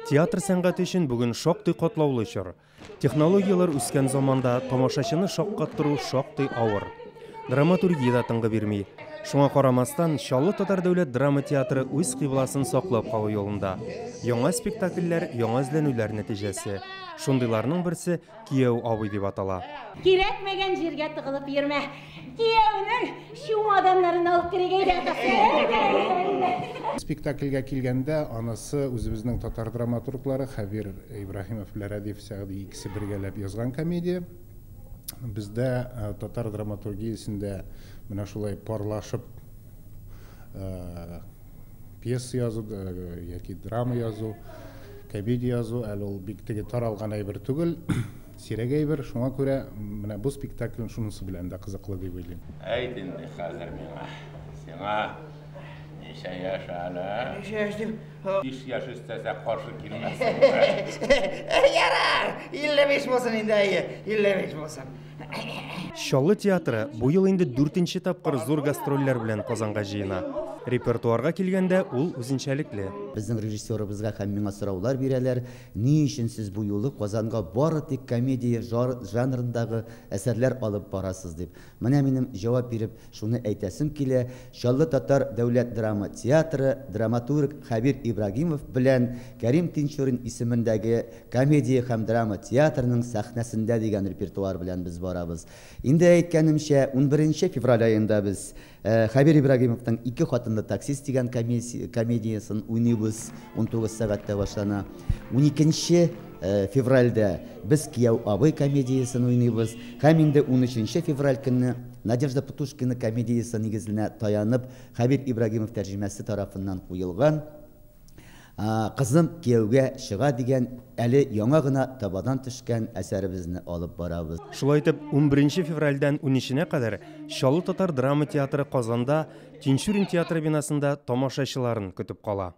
Театр сәнгать үшін бүгін шоқтай котлаулы чор. Технологиялар үскен заманда тамашачыны шоққа тұру шоқтай ауыр. Драматургия да тыңғы бермей. Шуңа қарамастан, Шаллы Татар дәүләт драма театры үз кыйбласын саклап калу юлында. Яңа спектакльләр, яңа эзләнүләр нәтиҗәсе. Шундыйларның берсе Кияү абый дип атала. Кирәкмәгән җиргә тыгылып йөрмә. Кияүнең шум адамнарын алып кирегәйдә Спектакльгә килгәндә анысы үзебезнең татар драматурглары Хәбир Ибраһимов, Рәдиф Сәгъди икесе бергәләп язган комедия. Бездә татар драматургиясендә менә шулай парлашып пьеса язу яки драма язу, комедия язу әле ул бик теге таралган әйбер түгел, сирәк әйбер. Шуңа күрә менә бу спектакль шунысы белән дә кызыклы дип уйлыйм. Әйт инде хәзер миңа. Сиңа ничә яшь әле? Ничә яшь дип? 5 яшь өстәсә каршы килмәс. Ярар, 55 булсын инде, 55 булсын. Шаллы театры бу ел инде 4нче тапкыр зур гастрольләр белән Казанга җыена. Репертуарга килгәндә ул үзенчәлекле. Безнең режиссерыбызга һәм миңа сораулар бирәләр. Ни өчен сез бу юлы Казанга бары тик комедия жанрындагы әсәрләр алып барасыз дип. Менә минем җавап биреп, шуны әйтәсем килә. Шаллы Татар дәүләт драма театры драматург Хәбир Ибраһимов белән Кәрим Тинчурин исемендәге комедия һәм драма театрының сәхнәсендә дигән репертуар белән без барабыз. Инде әйткәнемчә, 11 февраль аенда без Хәбир Ибраһимовның 2 хатынлы таксист дигән комедиясын уйныйбыз, 19 сәгатьтә башлана. 12 февральдә без Кияү абый комедиясын уйныйбыз. Һәм инде 13 февраль көнне Надежда Петушкина комедиясы нигезенә таянып Хәбир Ибраһимов тәрҗемәсе тарафыннан куелган Кызым кияүгә чыга дигән әле яңа гына табадан төшкән әсәребезне алып барабыз. Шулай итеп, 11 февральдән 13-нә кадәр Шаллы Татар драма театры Казанда Тинчурин театры бинасында тамашачыларын көтеп кала.